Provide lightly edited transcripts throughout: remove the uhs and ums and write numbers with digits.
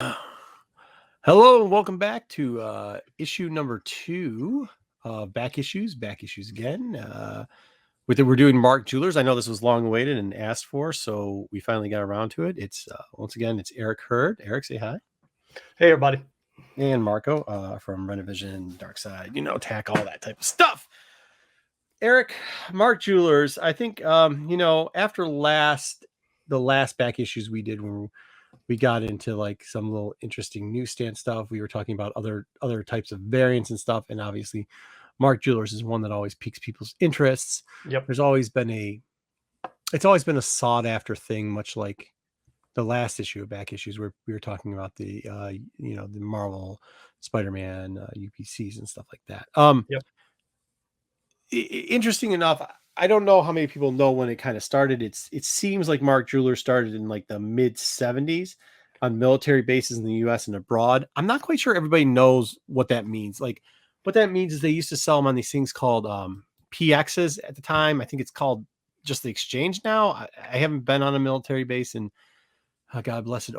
Hello and welcome back to issue number 2 of Back Issues again. We're doing Mark Jewelers. I know this was long awaited and asked for, so we finally got around to it. It's once again, it's Eric Hurd. Eric, say hi. Hey, everybody. And Marco from Rennavision, Dark Side, tack, all that type of stuff. Eric, Mark Jewelers, I think, after the last Back Issues we did when we got into like some little interesting newsstand stuff. We were talking about other types of variants and stuff. And obviously Mark Jewelers is one that always piques people's interests. Yep. It's always been a sought after thing, much like the last issue of Back Issues where we were talking about the the Marvel Spider-Man UPCs and stuff like that. Yep. Interesting enough, I don't know how many people know when it kind of started. It seems like Mark Jewelers started in like the mid 70s on military bases in the US and abroad. I'm not quite sure everybody knows what that means. Like what that means is they used to sell them on these things called PXs at the time. I think it's called just the exchange now. I haven't been on a military base in God bless it,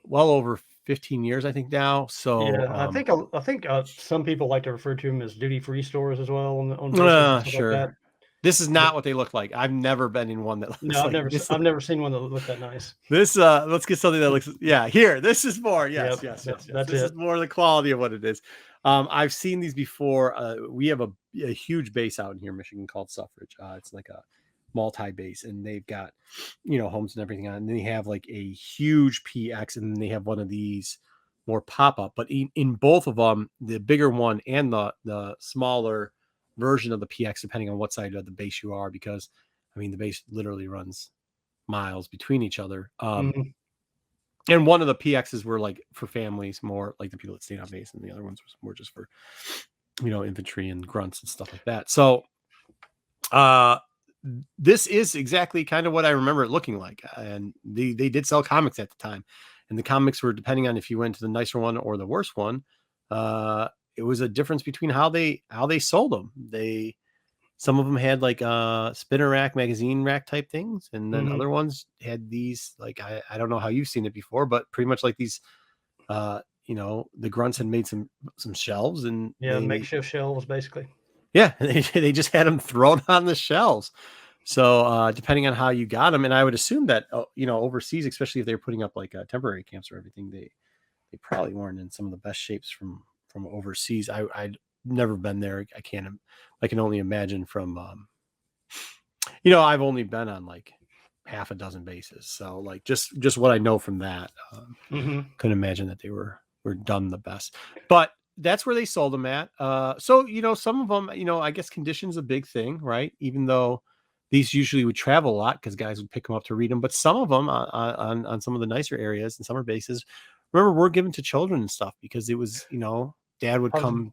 well over 15 years, I think now. So yeah, I think some people like to refer to them as duty-free stores as well on bases and stuff sure. like that. This is not what they look like. I've never been in one that looks No, like this. I've never seen one that looked that nice. This let's get something that looks here. This is more. Yes. That's This is more the quality of what it is. I've seen these before. We have a huge base out in here in Michigan called Suffrage. It's like a multi-base, and they've got homes and everything on. And they have like a huge PX, and then they have one of these more pop-up. But in both of them, the bigger one and the smaller version of the PX, depending on what side of the base you are, because the base literally runs miles between each other. And one of the PXs were like for families, more like the people that stayed on base, and the other ones was more just for infantry and grunts and stuff like that. So this is exactly kind of what I remember it looking like. And they did sell comics at the time, and the comics were, depending on if you went to the nicer one or the worse one, it was a difference between how they sold them. Some of them had like spinner rack, magazine rack type things, and then other ones had these like I don't know how you've seen it before, but pretty much like these the grunts had made some shelves, and makeshift shelves basically. Yeah, they just had them thrown on the shelves. So depending on how you got them, and I would assume that overseas, especially if they're putting up like temporary camps or everything, they probably weren't in some of the best shapes from overseas. I'd never been there. I can only imagine from I've only been on like half a dozen bases, so like just what I know from that, couldn't imagine that they were done the best. But that's where they sold them at. So some of them, I guess condition's a big thing, right? Even though these usually would travel a lot because guys would pick them up to read them, but some of them on some of the nicer areas and summer bases, remember, were given to children and stuff because it was dad would come.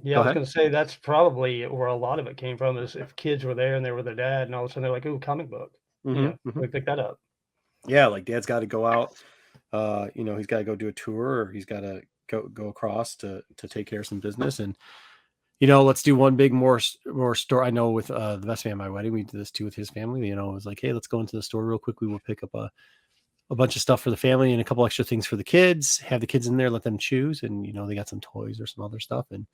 Yeah, I was going to say that's probably where a lot of it came from, is if kids were there and they were their dad, and all of a sudden they're like, "Ooh, comic book," we pick that up. Yeah, like dad's got to go out. He's got to go do a tour, or he's got to go across to take care of some business, and let's do one big more store. I know with the best man at my wedding, we did this too with his family. It was like, hey, let's go into the store real quick. We will pick up a bunch of stuff for the family and a couple extra things for the kids, have the kids in there, let them choose. And, they got some toys or some other stuff, and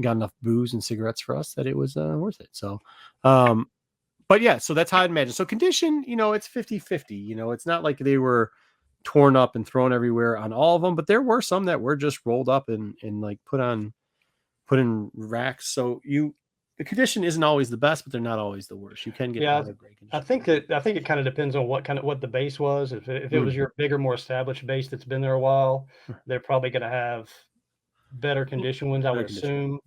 got enough booze and cigarettes for us that it was worth it. So, but yeah, so that's how I'd imagine. So condition, it's 50-50, it's not like they were torn up and thrown everywhere on all of them, but there were some that were just rolled up and like put in racks. So the condition isn't always the best, but they're not always the worst. You can get out of great condition. I think it kind of depends on what the base was. If it was your bigger, more established base that's been there a while, they're probably going to have better condition ones, I would assume.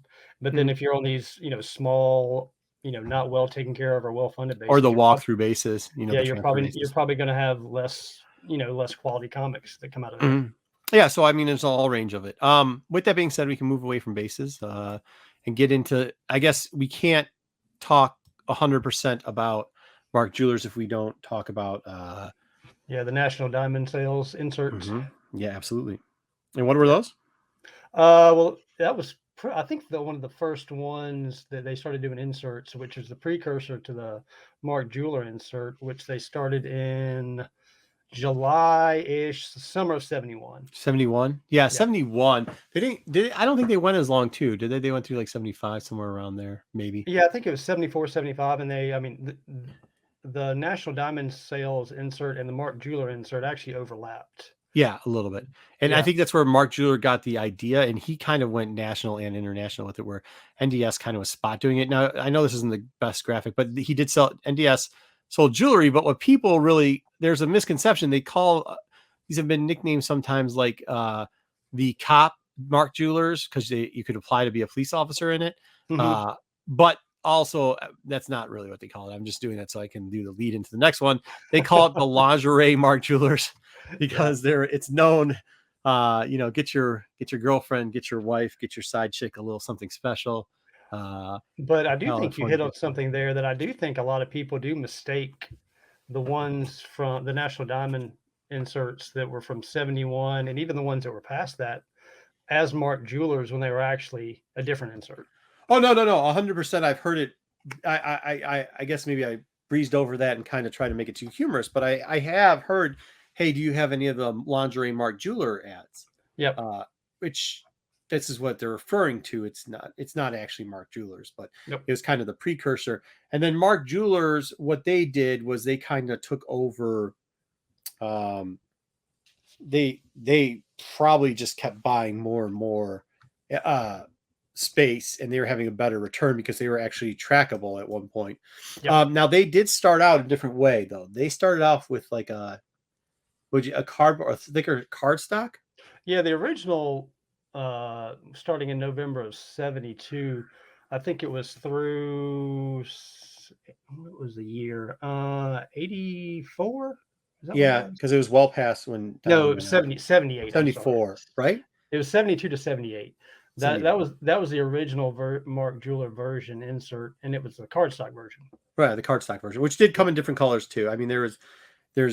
But then if you're on these, small, not well taken care of or well funded bases, or the walkthrough bases, you're probably going to have less quality comics that come out of there. Yeah, so there's a whole range of it. With that being said, we can move away from bases and get into, I guess we can't talk 100% about Mark Jewelers if we don't talk about the National Diamond Sales inserts. Yeah, absolutely. And what were those? Well, that was I think one of the first ones that they started doing inserts, which is the precursor to the Mark Jeweler insert, which they started in July-ish, summer of 71. 71. Yeah, 71. They didn't. I don't think they went as long too. Did they? They went through like 75, somewhere around there, maybe. Yeah, I think it was 74, 75, and I mean, the National Diamond Sales insert and the Mark Jeweler insert actually overlapped. Yeah, a little bit. And I Yeah. think that's where Mark Jeweler got the idea, and he kind of went national and international with it, where NDS kind of was spot doing it. Now, I know this isn't the best graphic, but he did sell NDS sold jewelry, but what people really, there's a misconception. They call these have been nicknamed sometimes like the cop Mark Jewelers because you could apply to be a police officer in it. But also that's not really what they call it. I'm just doing that so I can do the lead into the next one. They call it the lingerie Mark Jewelers because it's known, get your girlfriend, get your wife, get your side chick a little something special. But I do think you hit on something there that I do think a lot of people do mistake the ones from the National Diamond inserts that were from 71 and even the ones that were past that as Mark Jewelers when they were actually a different insert. Oh, no. 100%. I've heard it. I guess maybe I breezed over that and kind of tried to make it too humorous, but I have heard, hey, do you have any of the lingerie Mark Jeweler ads? Yep. Which this is what they're referring to. It's not actually Mark Jewelers, but Yep. It was kind of the precursor. And then Mark Jewelers, what they did was they kind of took over. They probably just kept buying more and more space, and they were having a better return because they were actually trackable at one point. Yep. Now they did start out a different way though. They started off with like a cardboard, a thicker cardstock. Yeah, the original starting in November of 72, I think it was through what was the year? 84? Yeah, because it was well past when no 78 74, right? It was 72 to 78. That was the original Mark Jeweler version insert, and it was the cardstock version. Right, the cardstock version, which did come in different colors too. I mean, there's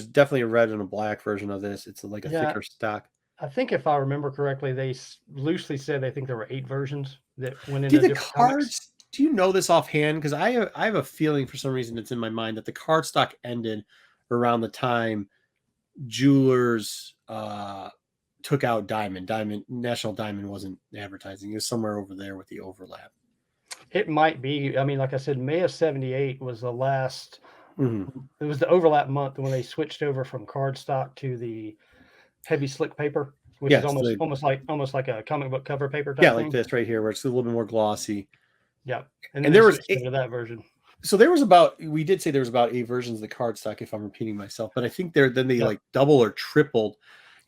definitely a red and a black version of this. It's like a thicker stock. I think if I remember correctly, they loosely said they think there were 8 versions that went into the different cards. Comics. Do you know this offhand? Because I have a feeling for some reason it's in my mind that the cardstock ended around the time Jewelers took out Diamond. National Diamond wasn't advertising. It was somewhere over there with the overlap. It might be. I mean, like I said, May of 78 was the last. Mm-hmm. It was the overlap month when they switched over from cardstock to the heavy slick paper, which is almost like a comic book cover paper type like this right here, where it's a little bit more glossy. Yeah, and there was that version. So there was we did say there was about 8 versions of the cardstock, if I'm repeating myself, but I think they like double or tripled,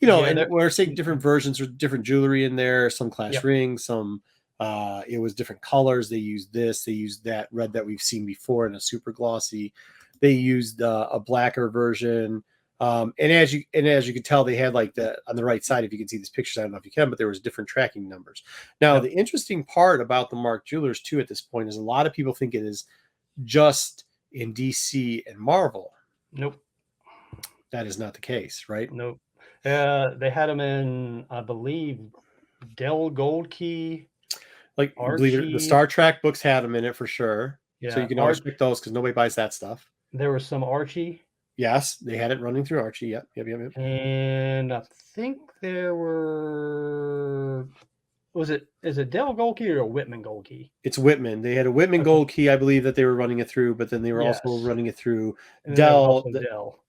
and we're saying different versions or different jewelry in there, some class rings, some it was different colors. They used this, they used that red that we've seen before in a super glossy. They used a blacker version. And as you can tell, they had like on the right side, if you can see these pictures, I don't know if you can, but there was different tracking numbers. Now, the interesting part about the Mark Jewelers too at this point is a lot of people think it is just in DC and Marvel. Nope. That is not the case, right? Nope. They had them in, I believe, Dell Gold Key. Like, the Star Trek books had them in it for sure. Yeah. So you can always pick those because nobody buys that stuff. There was some Archie. Yes, they had it running through Archie. Yep. And I think there were. Is it Dell Gold Key or a Whitman Gold Key? It's Whitman. They had a Whitman Gold Key, I believe, that they were running it through, but then they were also running it through Dell.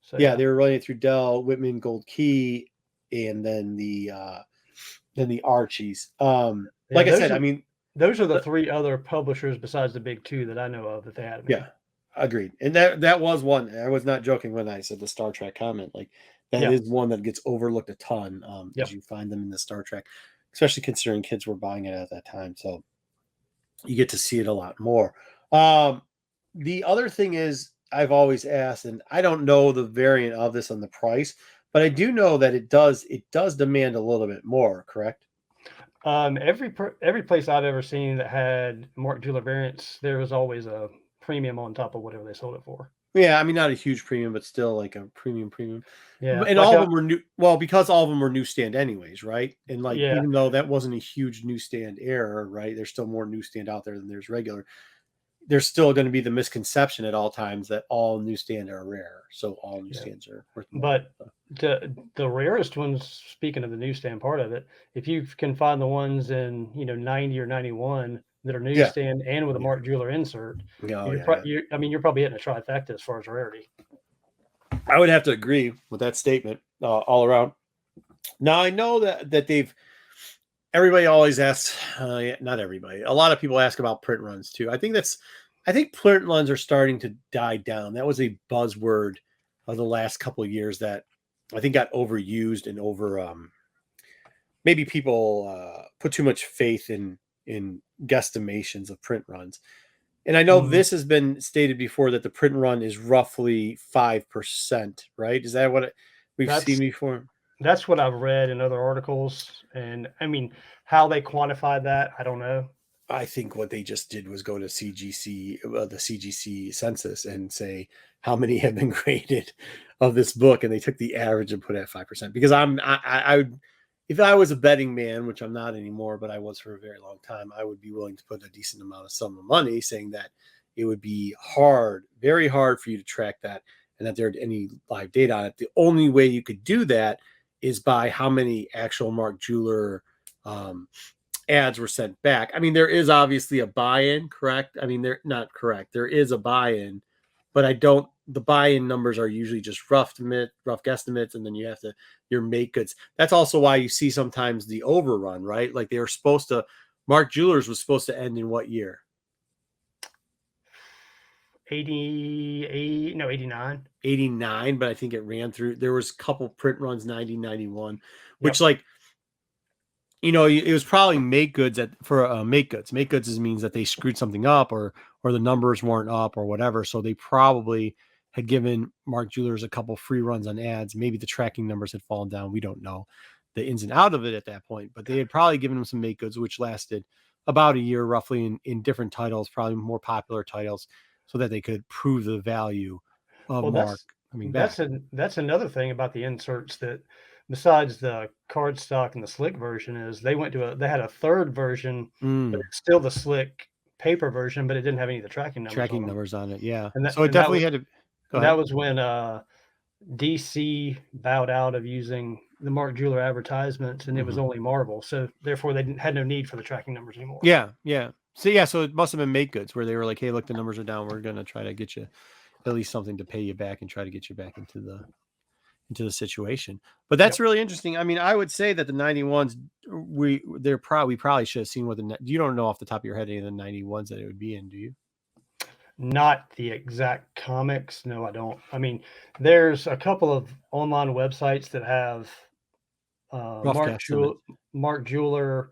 So, they were running it through Dell, Whitman Gold Key, and then the Archies. Like I said, I mean, those are the 3 other publishers besides the big 2 that I know of that they had. Yeah, agreed. And that was one. I was not joking when I said the Star Trek comment. Like that is one that gets overlooked a ton as you find them in the Star Trek, especially considering kids were buying it at that time. So you get to see it a lot more. The other thing is I've always asked, and I don't know the variant of this on the price, but I do know that it does demand a little bit more, correct? Every place I've ever seen that had Mark Jeweler variants, there was always a premium on top of whatever they sold it for. Yeah, I mean, not a huge premium, but still like a premium. Yeah, and all of them were new. Well, because all of them were newsstand anyways, right? And like, even though that wasn't a huge newsstand error, right? There's still more newsstand out there than there's regular. There's still going to be the misconception at all times that all newsstand are rare. So all newsstands are worth more. But the rarest ones, speaking of the newsstand part of it, if you can find the ones in 90 or 91 that are Yeah. newsstand and with a Yeah. Mark Jeweler insert, Oh, you're, yeah, yeah. I mean, you're probably hitting a trifecta as far as rarity. I would have to agree with that statement all around. Now I know that they've everybody always asks, not everybody, a lot of people ask about print runs too. I think print runs are starting to die down. That was a buzzword of the last couple of years that I think got overused and maybe people put too much faith in guesstimations of print runs. And I know Mhm. this has been stated before that the print run is roughly 5%, right? Is that what we've seen That's before? that's what I've read in other articles, and I mean, how they quantified that, I don't know. I think what they just did was go to CGC, the CGC census, and say how many have been graded of this book, and they took the average and put it at 5%. Because I would, if I was a betting man, which I'm not anymore, but I was for a very long time, I would be willing to put a decent amount of sum of money, saying that it would be hard, very hard for you to track that, and that there any live data on it. The only way you could do that is by how many actual Mark Jeweler um, ads were sent back. I mean, there is obviously a buy-in, correct? I mean, they're not correct. There is a buy-in, but I don't. The buy-in numbers are usually just rough guesstimates, and then you have to your make goods. That's also why you see sometimes the overrun, right? Like they were supposed to. Mark Jewelers was supposed to end in what year? 88, no, 89. 89, but I think it ran through. There was a couple print runs 90, 91, which Yep. like it was probably make goods for make goods. Make goods means that they screwed something up or the numbers weren't up or whatever. So they probably had given Mark Jewelers a couple free runs on ads. Maybe the tracking numbers had fallen down. We don't know the ins and out of it at that point, but they had probably given them some make goods, which lasted about a year roughly in different titles, probably more popular titles, so that they could prove the value of Well, Mark coming back. that's another thing about the inserts that besides the cardstock and the slick version is they had a third version, but Mm, it's still the slick paper version, but it didn't have any of the tracking numbers on tracking them. numbers on it. Yeah. And that So it and that definitely was had to go and that ahead. was when DC bowed out of using the Mark Jeweler advertisements, and it was Mhm. only Marvel. So therefore, had no need for the tracking numbers anymore. Yeah, yeah. So it must have been make goods where they were like, "Hey, look, the numbers are down. We're gonna try to get you at least something to pay you back and try to get you back into the situation." But that's Yep. really interesting. I mean, I would say that the 91s we probably should have seen what you don't know off the top of your head any of the 91s that it would be in, do you? Not the exact comics. No, I don't. I mean, there's a couple of online websites that have uh, Rough Mark guesstimate. Jewel Mark Jeweler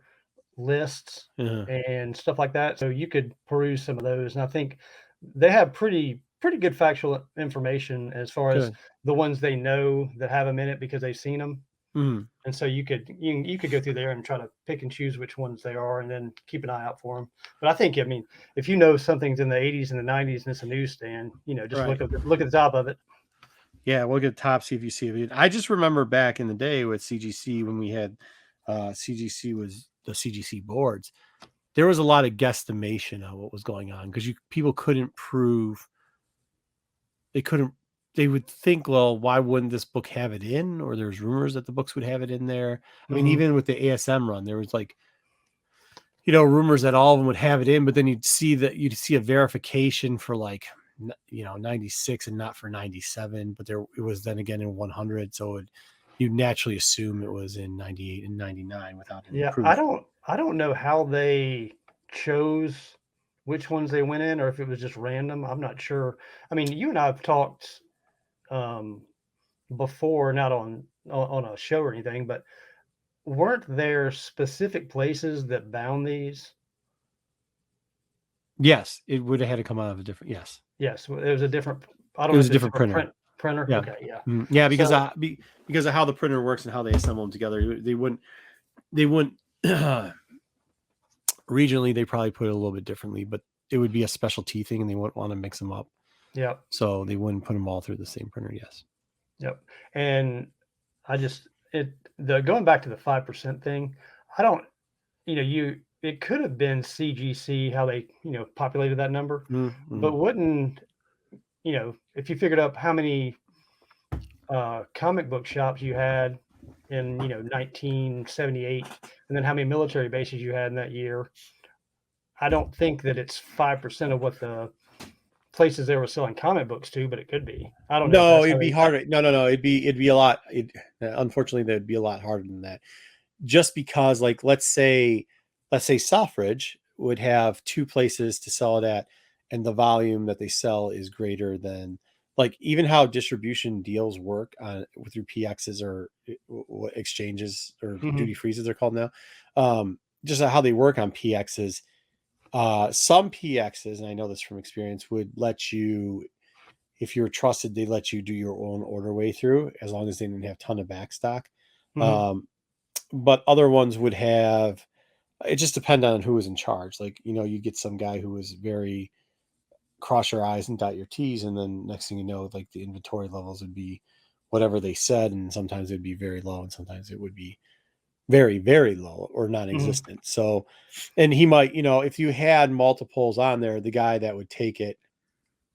lists Uh-huh. and stuff like that. So you could peruse some of those, and I think they have pretty good factual information as far as Good. the ones they know that have them in it because they've seen them. Mhm. And so you could go through there and try to pick and choose which ones they are, and then keep an eye out for them. But I think, I mean, if you know something's in the 80s and the 90s and it's a newsstand, just Right. look at the top of it. Yeah, we'll get top, see if you see it. I just remember back in the day with CGC when we had CGC was the CGC boards. There was a lot of guesstimation on what was going on because people couldn't prove they couldn't they would think, well, why wouldn't this book have it in? Or there's rumors that the books would have it in there. I mean, Hmm. even with the ASM run, there was like, rumors that all of them would have it in, but then you'd see a verification for like 96 and not for 97, but there it was then again in 100. So you naturally assume it was in 98 and 99 without any Yeah, proof. I don't know how they chose which ones they went in, or if it was just random. I'm not sure. I mean, you and I have talked um, before, not on a show or anything, but weren't there specific places that bound these? Yes, it would have had to come out of a different. Yes, Yes, it was a different. I don't it know was if a it's different different printer. printer. Yeah. Okay, yeah. Yeah, because So because of how the printer works and how they assemble them together, they wouldn't regionally they probably put it a little bit differently, but it would be a specialty thing and they wouldn't want to mix them up. yeah, So they wouldn't put them all through the same printer, yes. yep. And I just it the going back to the 5% thing. I don't. You it could have been CGC how they populated that number, Mm-hmm. but wouldn't if you figured up how many comic book shops you had in 1978, and then how many military bases you had in that year, I don't think that it's 5% of what the places they were selling comic books to, but it could be. I don't know if No, that's how it'd be they. harder. No. It'd be a lot. Unfortunately, that'd be a lot harder than that. Just because, like, let's say Southridge would have two places to sell it at, and the volume that they sell is greater than, like, even how distribution deals work on through PXs or what exchanges or duty Mhm, freezes they're called now. Just how they work on PXs. Some PXs, and I know this from experience, would let you, if you're trusted, they let you do your own order way through as long as they didn't have a ton of backstock. mhm, Um, but other ones would have, it just depended on who was in charge. Like, you get some guy who was very cross your I's and dot your T's. And then next thing you know, like the inventory levels would be whatever they said. And sometimes it'd be very low and sometimes it would be very, very low or mhm, non-existent. So, and he might, if you had multiples on there, the guy that would take it,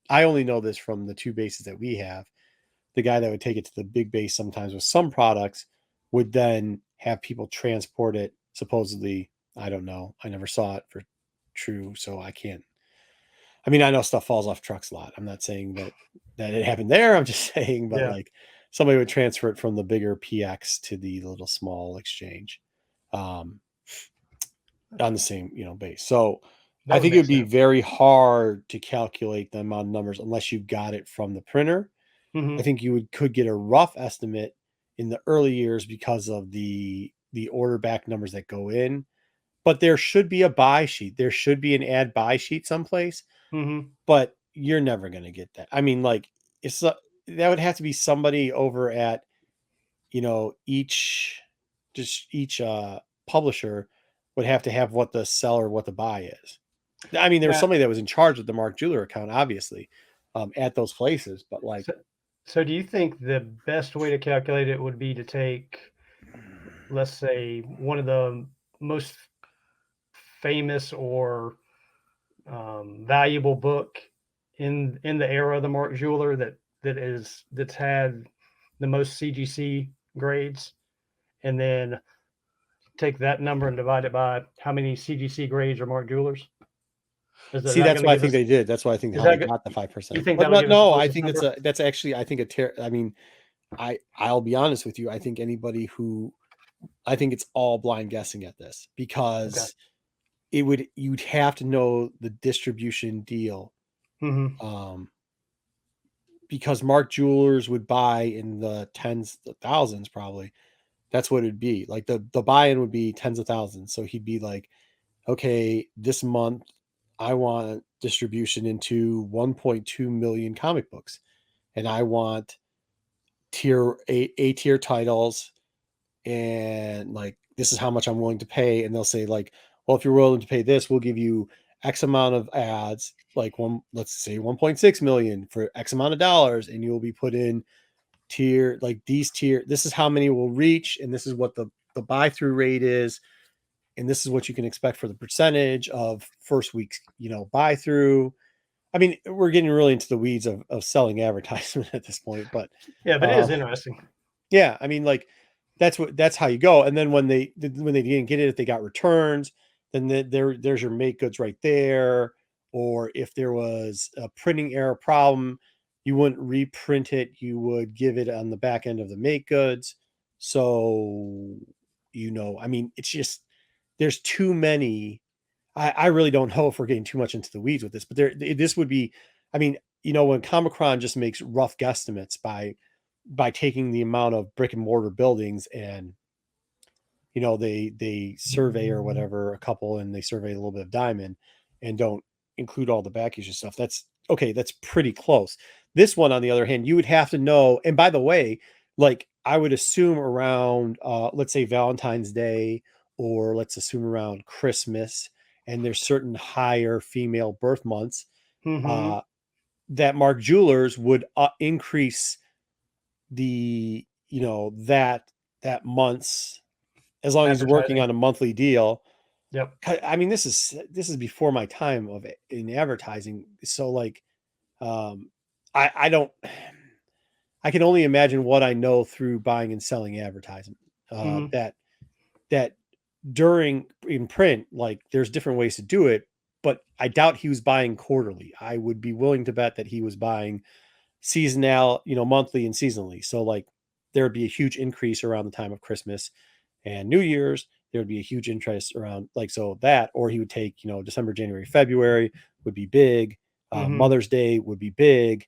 I only know this from the two bases that we have. The guy that would take it to the big base sometimes with some products would then have people transport it. Supposedly, I don't know. I never saw it for true, so I can't. I mean, I know stuff falls off trucks a lot. I'm not saying that it happened there. I'm just saying, but yeah, like somebody would transfer it from the bigger PX to the little small exchange, um, on the same base. So that I would think it make would be sense. very hard to calculate the amount of numbers unless you got it from the printer. I Mhm, think you could get a rough estimate in the early years because of the order back numbers that go in. But there should be a buy sheet. There should be an add buy sheet someplace, mhm, but you're never going to get that. I mean, like, that would have to be somebody over at, each publisher would have to have what the seller, what the buy is. I mean, there was now somebody that was in charge of the Mark Jeweler account, obviously, at those places, but like, so so do you think the best way to calculate it would be to take, let's say, one of the most famous or valuable book in the era of the Mark Jeweler that's had the most CGC grades, and then take that number and divide it by how many CGC grades are Mark Jewelers? Is see, that that's going to what I give think us? they did. That's why I think Is how they that good? got the You 5%. think But that'll not, give us the no, I closest think number? that's actually, I think I mean, I'll be honest with you. I think anybody who, I think it's all blind guessing at this Okay. because you'd have to know the distribution deal. Hmm. Um, because Mark Jewelers would buy in the tens of thousands, probably. That's what it'd be. Like the buy-in would be tens of thousands. So he'd be like, okay, this month I want distribution into 1.2 million comic books, and I want A tier titles, and like this is how much I'm willing to pay. And they'll say like, well, if you're willing to pay this, we'll give you X amount of ads, like let's say 1.6 million for X amount of dollars, and you'll be put in tier, like these tier. This is how many will reach, and this is what the buy through rate is, and this is what you can expect for the percentage of first week's buy through. I mean, we're getting really into the weeds of selling advertisement at this point, but Yeah, but it uh, is interesting. yeah, I mean, like that's how you go. And then when they didn't get it, if they got returns, then there's your make goods right there. Or if there was a printing error problem, you wouldn't reprint it. You would give it on the back end of the make goods. So, I mean, it's just there's too many. I really don't know if we're getting too much into the weeds with this, but this would be, I mean, when Comicron just makes rough guesstimates by taking the amount of brick and mortar buildings, and they survey or whatever a couple, and they survey a little bit of diamond and don't include all the back issue stuff. That's okay, that's pretty close. This one, on the other hand, you would have to know. And by the way, like, I would assume around let's say Valentine's Day, or let's assume around Christmas, and there's certain higher female birth months, Hmm. uh that Mark Jewelers would increase the that month's, as long as he's working Advertising. on a monthly deal. Yep. I mean, this is before my time in advertising. So like, um I don't I can only imagine what I know through buying and selling advertising. Mhm. That during in print, like there's different ways to do it, but I doubt he was buying quarterly. I would be willing to bet that he was buying seasonal, monthly and seasonally. So like there would be a huge increase around the time of Christmas and New Year's. There would be a huge interest around like so that, or he would take, December, January, February would be big. Mhm. Mother's Day would be big.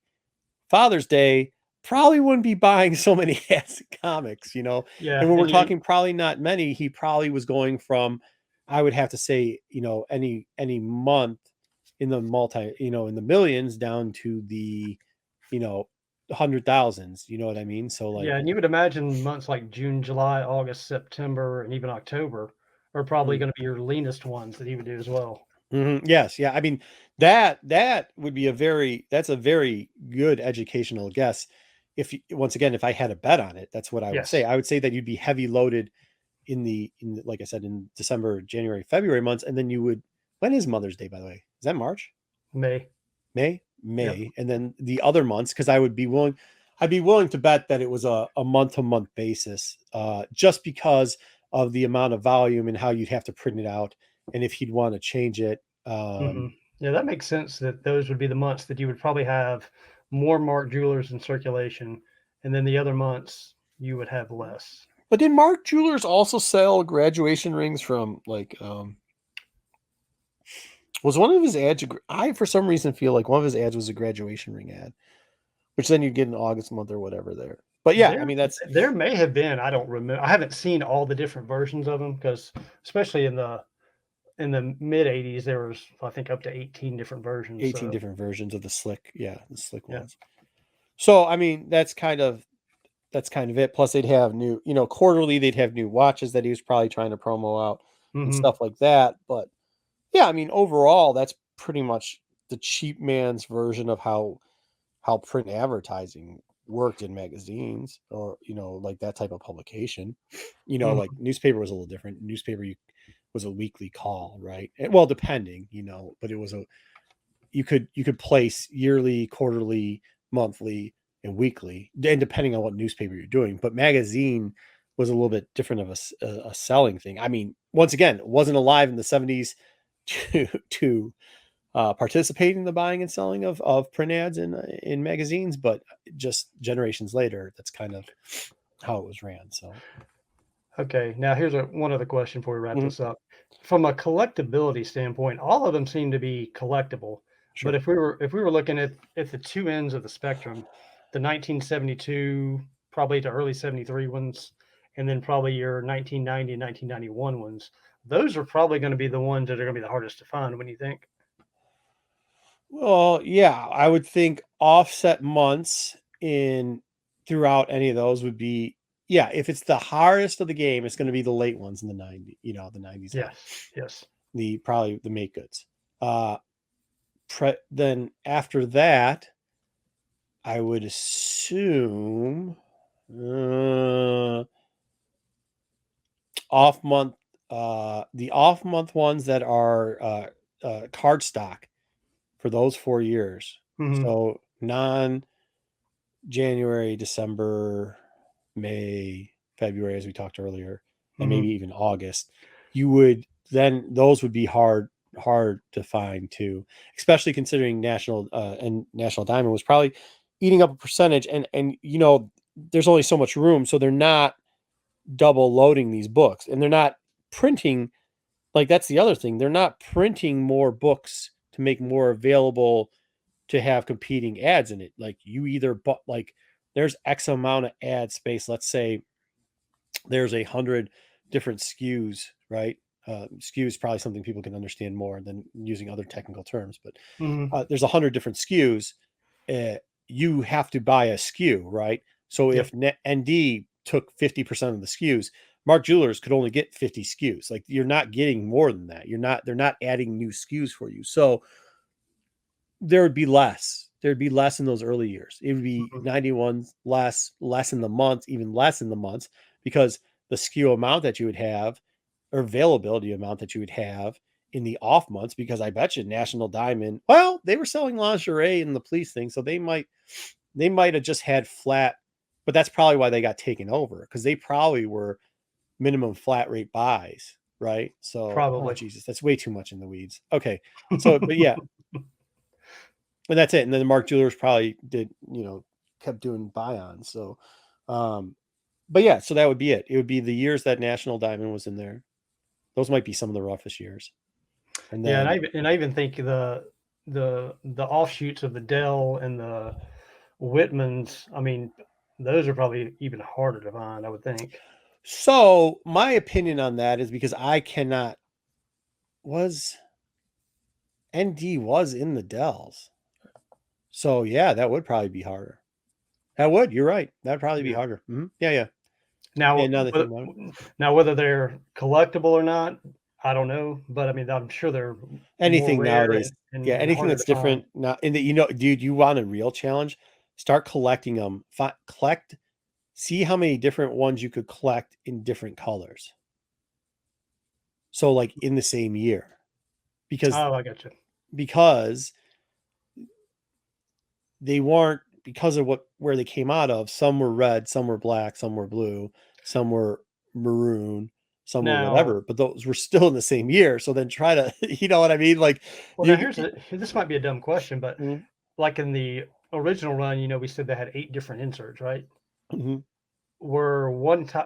Father's Day probably wouldn't be buying so many ads and comics, Yeah, and when we're and you talking probably not many, he probably was going from, I would have to say, any month in the in the millions down to the, you know, hundred thousands. You know what I mean? So like, yeah, and you would imagine months like June, July, August, September, and even October are probably mm, gonna be your leanest ones that he would do as well. yes, yeah. I mean, that would be that's a very good educational guess. Once again, if I had a bet on it, that's what I would say. Yes, I would say that you'd be heavy loaded like I said, in December, January, February months, and then you would. When is Mother's Day, by the way? Is that March? May. May? Yep. May. And then the other months, because I'd be willing to bet that it was a month to month basis, just because of the amount of volume and how you'd have to print it out, and if he'd want to change it. Mhm. Yeah, that makes sense that those would be the months that you would probably have more Mark Jewelers in circulation, and then the other months you would have less. But did Mark Jewelers also sell graduation rings from like was one of his ads? I for some reason feel like one of his ads was a graduation ring ad, which then you'd get in August month or whatever there. But yeah, I There mean that's there may have been, I don't remember. I haven't seen all the different versions of them because especially in the mid 80s, there was, I think, up to 18 different versions, 18 so different versions of the slick yeah. ones. So I mean that's kind of it. Plus they'd have new, quarterly they'd have new watches that he was probably trying to promo out and Mhm. stuff like that. But yeah, I mean overall that's pretty much the cheap man's version of how print advertising worked in magazines or like that type of publication. Like Mhm. newspaper was a little different. Was a weekly call, right? Well, depending, but it was a you could place yearly, quarterly, monthly, and weekly, and depending on what newspaper you're doing. But magazine was a little bit different of a selling thing. I mean, once again, it wasn't alive in the 70s to participate in the buying and selling of print ads in magazines, but just generations later, that's kind of how it was ran. So, Okay, now here's one other question before we wrap mhm, this up. From a collectability standpoint, all of them seem to be collectible. But sure. if we were looking at the two ends of the spectrum, the 1972 probably to early 73 ones, and then probably your 1990 and 1991 ones, those are probably going to be the ones that are going to be the hardest to find. When you think, Well, yeah, I would think offset months in throughout any of those would be, yeah, if it's the hardest of the game, it's going to be the late ones in the 90s, the 90s, yes, yes, the probably the make goods. Uh then after that, I would assume uh off month the off month ones that are card stock for those 4 years. hmm, So non January, December, May, February, as we talked earlier, and maybe hmm, even August, you would then those would be hard to find too, especially considering National Diamond was probably eating up a percentage, and there's only so much room, so they're not double loading these books, and they're not printing like that's the other thing. They're not printing more books to make more available to have competing ads in it. Like you either but like there's X amount of ad space. Let's say there's 100 different SKUs, right? SKU is probably something people can understand more than using other technical terms, but hmm, there's 100 different SKUs. Uh, you have to buy a SKU, right? So yep, if ND took 50% of the SKUs, Mark Jewelers could only get 50 SKUs. Like you're not getting more than that. They're not adding new SKUs for you. So there would be less. There'd be less in those early years. It would be hmm, 91 less in the months, even less in the months, because the SKU amount that you would have or availability amount that you would have in the off months, because I bet you National Diamond, well, they were selling lingerie in the police thing, so they might have just had flat but that's probably why they got taken over, because they probably were minimum flat rate buys, right? So, oh Probably. Jesus, that's way too much in the weeds. Okay, so but yeah, and that's it. And then Mark Jewelers probably did, kept doing buy-ons. So, but yeah, so that would be it. It would be the years that National Diamond was in there. Those might be some of the roughest years. And Yeah, then, and I even think the offshoots of the Dell and the Whitmans, I mean, those are probably even harder to find, I would think. so my opinion on that is because I cannot was ND was in the Dells. So yeah, that would probably be harder. That would. You're right. That'd probably be Yeah. harder. Yeah, yeah. Now, And now that I think about it, whether they're collectible or not, I don't know. But I mean, I'm sure they're more anything rare nowadays, yeah, and anything harder that's to find. different now. And dude, you want a real challenge? Start collecting them. Collect. See how many different ones you could collect in different colors. So like in the same year, because Oh, I got you. because they weren't, because of where they came out of. Some were red, some were black, some were blue, some were maroon, some were Now, whatever, but those were still in the same year. So then try to, you know what I mean? Like well, now you, this might be a dumb question, but mm-hmm. like in the original run, we said they had 8 different inserts, right? Mm-hmm.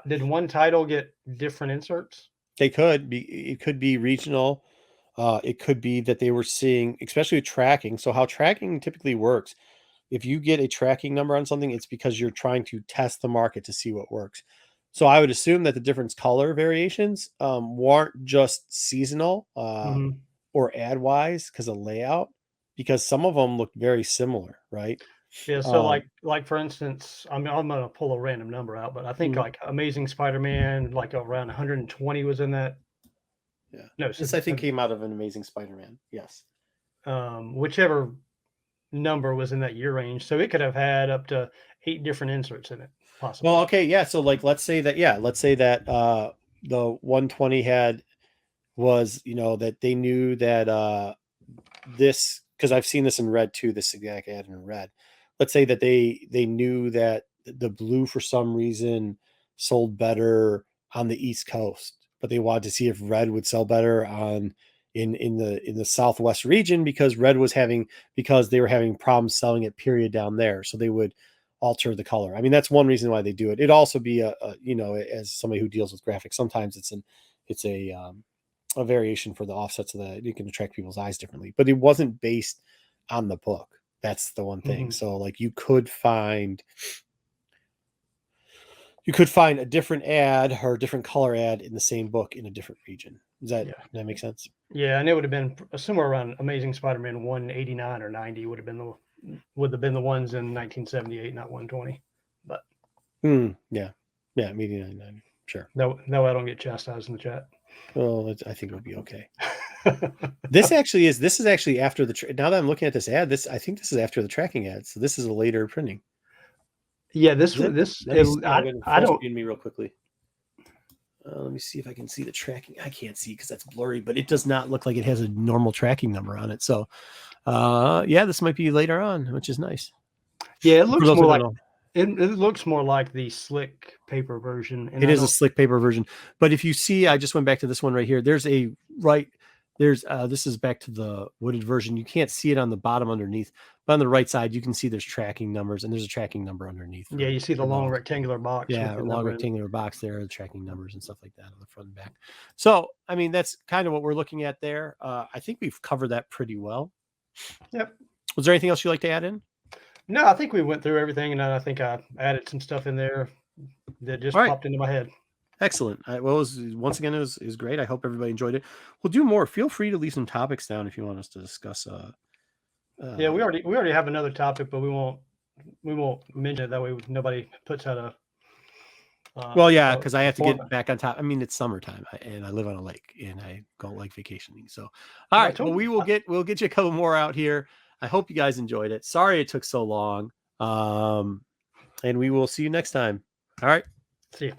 Did one title get different inserts? They could be, it could be regional. It could be that they were seeing, especially with tracking. So how tracking typically works, if you get a tracking number on something, it's because you're trying to test the market to see what works. So I would assume that the different color variations weren't just seasonal Mm-hmm. or ad wise because of layout, because some of them looked very similar, right? Yeah, so like for instance, I'm gonna pull a random number out, but I think Mhm. like Amazing Spider-Man, like around 120 was in that. Yeah. No, This I think came out of an Amazing Spider-Man. Yes. whichever number was in that year range. So it could have had up to 8 different inserts in it, Well, possibly. okay, yeah. So like let's say that the 120 had was, that they knew that this, because I've seen this in red too, this exact ad in red. Let's say that they knew that the blue for some reason sold better on the East Coast, but they wanted to see if red would sell better in the Southwest region, because because they were having problems selling it period down there. So they would alter the color. I mean, that's one reason why they do it. It'd also be as somebody who deals with graphics, sometimes it's a variation for the offset so that you can attract people's eyes differently. But it wasn't based on the book. That's the one thing. Mm-hmm. So like you could find a different ad or a different color ad in the same book in a different region. Does that make sense? Yeah, and it would have been somewhere around Amazing Spider-Man 189 or 90 would have been the ones in 1978, not 120. But yeah, maybe 99. Sure. no, I don't get chastised in the chat. Well, I think it'll be okay. This is actually after now that I'm looking at this ad, I think this is after the tracking ad. So this is a later printing. Yeah, Let me see. I'll get it I full don't. screen me real quickly. Let me see if I can see the tracking. I can't see because that's blurry, but it does not look like it has a normal tracking number on it. So, yeah, this might be later on, which is nice. Yeah, it looks more like it looks more like the slick paper version. And it is a slick paper version. But if you see, I just went back to this one right here. This is back to the wooded version. You can't see it on the bottom underneath, but on the right side, you can see there's tracking numbers, and there's a tracking number underneath. Yeah, you see the long rectangular box. Yeah, a long rectangular box there, the tracking numbers and stuff like that on the front and back. So, I mean, that's kind of what we're looking at there. I think we've covered that pretty well. Yep. Was there anything else you'd like to add in? No, I think we went through everything, and I think I added some stuff in there that just popped into my head. Excellent. Well, once again, it was great. I hope everybody enjoyed it. We'll do more. Feel free to leave some topics down if you want us to discuss. Yeah, we already have another topic, but we won't mention it. That way, nobody puts out a. Well, yeah, because I have to get back on top. I mean, it's summertime, and I live on a lake, and I don't like vacationing. So, all right. Well, we'll get you a couple more out here. I hope you guys enjoyed it. Sorry it took so long. And we will see you next time. All right. See you.